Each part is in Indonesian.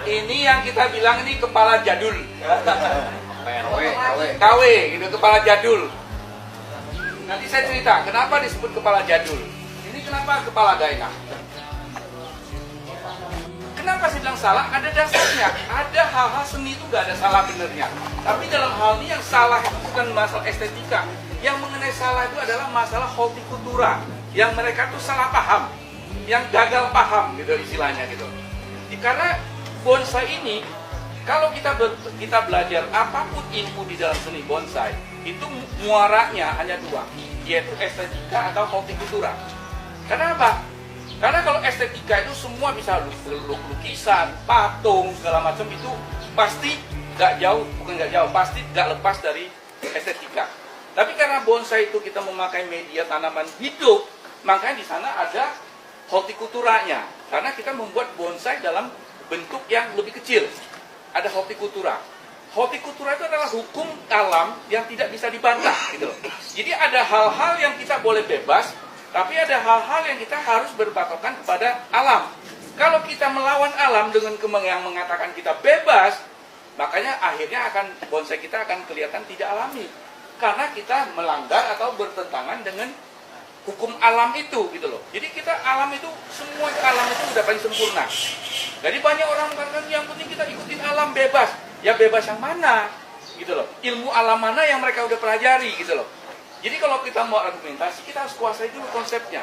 Ini yang kita bilang ini kepala jadul. KW gitu, kepala jadul. Nanti saya cerita kenapa disebut kepala jadul. Ini kenapa kepala daerah. Kenapa saya bilang salah? Ada dasarnya. Ada hal-hal seni itu nggak ada salah benernya. Tapi dalam hal ini yang salah itu bukan masalah estetika. Yang mengenai salah itu adalah masalah hortikultura. Yang mereka tuh salah paham. Yang gagal paham gitu istilahnya gitu. Karena bonsai ini, kalau kita belajar apapun ilmu di dalam seni bonsai, itu muaranya hanya dua, yaitu estetika atau hortikultura. Kenapa? Karena kalau estetika itu semua bisa lukisan, patung, segala macam itu pasti pasti nggak lepas dari estetika. Tapi karena bonsai itu kita memakai media tanaman hidup, makanya di sana ada hortikulturanya. Karena kita membuat bonsai dalam bentuk yang lebih kecil. Ada hortikultura. Hortikultura itu adalah hukum alam yang tidak bisa dibantah, gitu loh. Jadi ada hal-hal yang kita boleh bebas, tapi ada hal-hal yang kita harus berpatokan kepada alam. Kalau kita melawan alam dengan yang mengatakan kita bebas, makanya akhirnya bonsai kita akan kelihatan tidak alami. Karena kita melanggar atau bertentangan dengan hukum alam itu, gitu loh. Jadi alam itu, semua alam itu sudah paling sempurna. Jadi banyak orang mengatakan yang penting kita ikutin alam bebas. Ya bebas yang mana? Gitu loh. Ilmu alam mana yang mereka udah pelajari, gitu loh. Jadi kalau kita mau argumentasi, kita harus kuasai dulu konsepnya.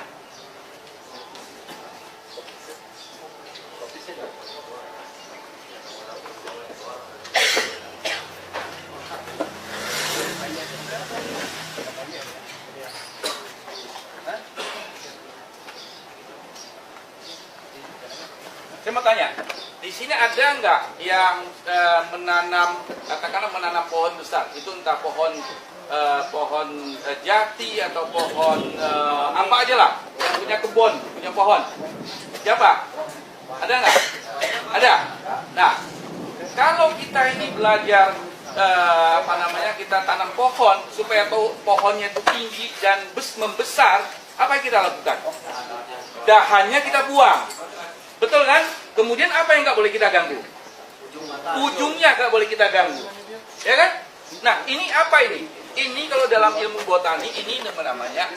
Saya mau tanya, di sini ada nggak yang katakanlah menanam pohon besar? Itu entah pohon jati atau pohon apa aja lah, yang punya kebun, punya pohon. Siapa? Ada nggak? Ada. Nah, kalau kita ini belajar kita tanam pohon supaya pohonnya itu tinggi dan membesar, apa yang kita lakukan? Dahannya kita buang. Betul kan? Kemudian apa yang nggak boleh kita ganggu? Ujungnya nggak boleh kita ganggu. Ya kan? Nah, ini apa ini? Ini kalau dalam ilmu botani, ini namanya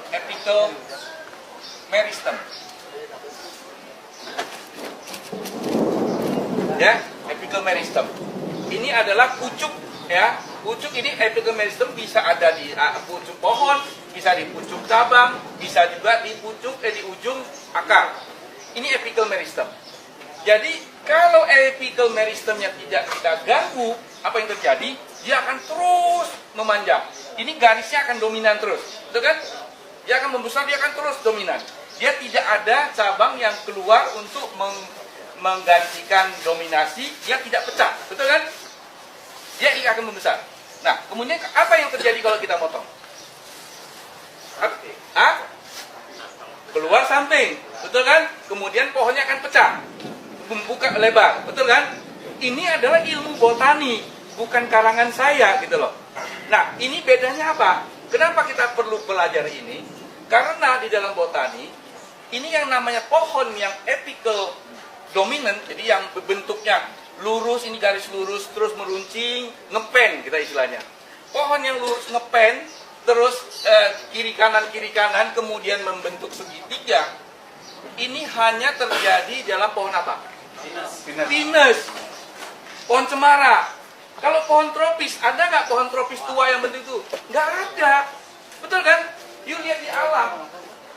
apical meristem. Ya, apical meristem. Ini adalah pucuk, ya. Pucuk ini apical meristem bisa ada di pucuk pohon, bisa di pucuk cabang, bisa juga di ujung akar. Ini apical meristem. Jadi kalau apical meristemnya tidak kita ganggu, apa yang terjadi? Dia akan terus memanjang. Ini garisnya akan dominan terus, betul kan? Dia akan membesar, dia akan terus dominan. Dia tidak ada cabang yang keluar untuk menggantikan dominasi. Dia tidak pecah, betul kan? Dia akan membesar. Nah, kemudian apa yang terjadi kalau kita potong? Keluar samping, betul kan? Kemudian pohonnya akan pecah, membuka lebar, betul kan? Ini adalah ilmu botani, bukan karangan saya, gitu loh. Nah, ini bedanya apa? Kenapa kita perlu belajar ini? Karena di dalam botani, ini yang namanya pohon yang apical dominant, jadi yang bentuknya lurus, ini garis lurus, terus meruncing, ngepen kita istilahnya. Pohon yang lurus ngepen, terus kiri kanan, kemudian membentuk segitiga. Ini hanya terjadi dalam pohon apa? Pinus. Pohon cemara. Kalau pohon tropis, ada nggak pohon tropis tua yang bentuk itu? Nggak ada. Betul kan? Yuk lihat di alam.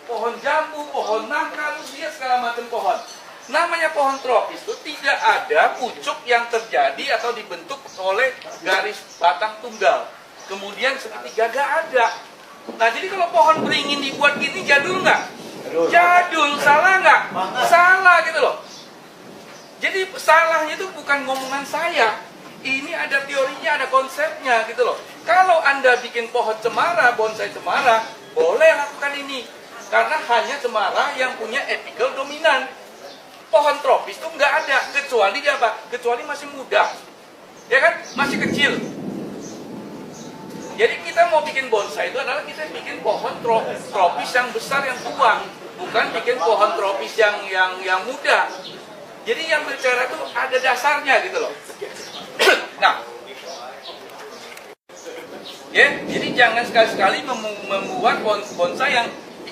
Pohon jambu, pohon nangka, lihat segala macam pohon. Namanya pohon tropis itu tidak ada pucuk yang terjadi atau dibentuk oleh garis batang tunggal. Kemudian segitiga gak ada. Nah, jadi kalau pohon beringin dibuat gini, jadul nggak? Jadul, salah nggak? Salah gitu loh. Jadi salahnya itu bukan ngomongan saya. Ini ada teorinya, ada konsepnya gitu loh. Kalau Anda bikin pohon cemara, bonsai cemara, boleh lakukan ini. Karena hanya cemara yang punya apical dominan. Pohon tropis itu nggak ada, kecuali dia apa? Kecuali masih muda. Ya kan? Masih kecil. Jadi kita mau bikin bonsai itu adalah kita bikin pohon tropis yang besar, yang tua. bukan bikin pohon tropis yang muda. Jadi yang bicara itu ada dasarnya gitu loh. Nah, ya, jadi jangan sekali-sekali membuat bonsai yang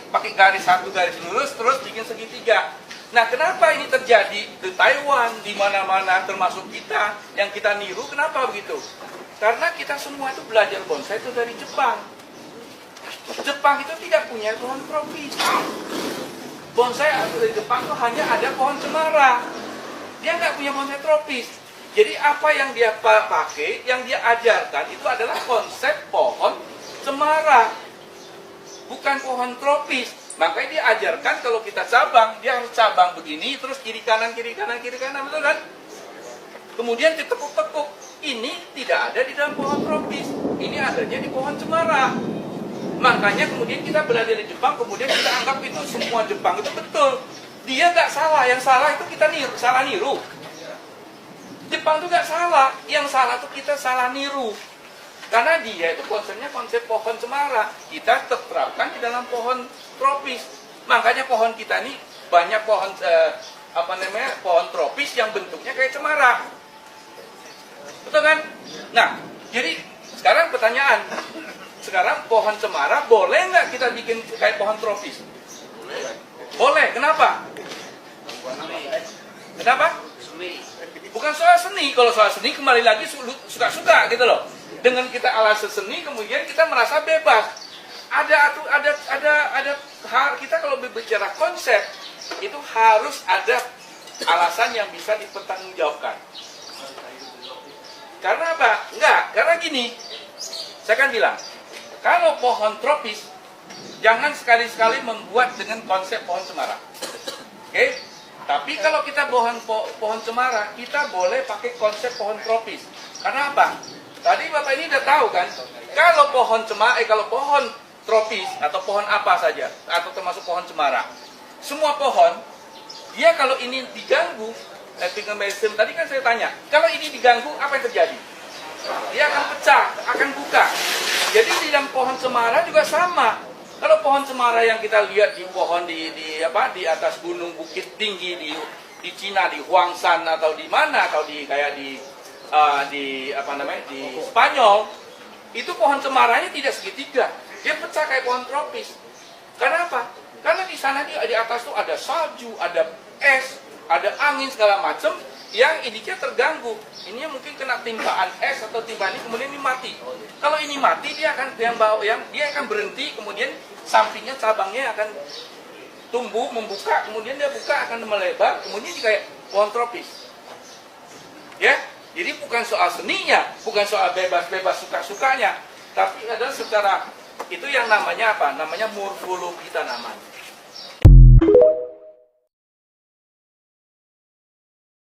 pakai garis satu garis lurus terus bikin segitiga. Nah, kenapa ini terjadi di Taiwan, di mana-mana termasuk kita yang kita niru? Kenapa begitu? Karena kita semua itu belajar bonsai itu dari Jepang. Jepang itu tidak punya pohon tropis. Bonsai dari Jepang itu hanya ada pohon cemara. Dia nggak punya bonsai tropis. Jadi apa yang dia pakai, yang dia ajarkan itu adalah konsep pohon cemara, bukan pohon tropis. Makanya dia ajarkan kalau kita cabang, dia harus cabang begini, terus kiri kanan, betul kan? Kemudian ditekuk-tekuk. Ini tidak ada di dalam pohon tropis. Ini adanya di pohon cemara. Makanya kemudian kita belajar di Jepang, kemudian kita anggap itu semua Jepang itu betul. Dia nggak salah, yang salah itu kita salah niru. Jepang itu nggak salah, yang salah itu kita salah niru. Karena dia itu konsepnya konsep pohon cemara, kita terapkan di dalam pohon tropis. Makanya pohon kita ini banyak pohon pohon tropis yang bentuknya kayak cemara. Betul kan? Nah, jadi sekarang pertanyaan, sekarang pohon cemara boleh nggak kita bikin kayak pohon tropis? Boleh. Kenapa? Kenapa? Bukan soal seni. Kalau soal seni kembali lagi suka-suka gitu loh. Dengan kita alasan seni kemudian kita merasa bebas. Ada kita kalau berbicara konsep itu harus ada alasan yang bisa dipertanggungjawabkan. Karena apa? Enggak, karena gini. Saya kan bilang, kalau pohon tropis jangan sekali-sekali membuat dengan konsep pohon cemara. Oke? Tapi kalau kita pohon cemara, kita boleh pakai konsep pohon tropis. Karena apa? Tadi Bapak ini udah tahu kan, kalau pohon cemara, kalau pohon tropis atau pohon apa saja, atau termasuk pohon cemara, semua pohon, dia kalau ini diganggu, tadi kan saya tanya, kalau ini diganggu, apa yang terjadi? Dia akan pecah, akan buka. Jadi di dalam pohon cemara juga sama. Kalau pohon cemara yang kita lihat di pohon di atas gunung bukit tinggi di Cina, di Huangshan atau di mana, atau di Spanyol, itu pohon cemaranya tidak segitiga, dia pecah kayak pohon tropis. Karena apa? Karena di sana di atas tuh ada salju, ada es, ada angin segala macam yang ininya terganggu. Ini mungkin kena timpaan es atau timpaan ini kemudian ini mati. Kalau ini mati dia akan dia akan berhenti, kemudian sampingnya cabangnya akan tumbuh membuka, kemudian dia buka akan melebar, kemudian kayak pohon tropis. Ya, jadi bukan soal seninya, bukan soal bebas-bebas suka-sukanya, tapi adalah secara itu yang namanya apa? Namanya morfologi tanaman.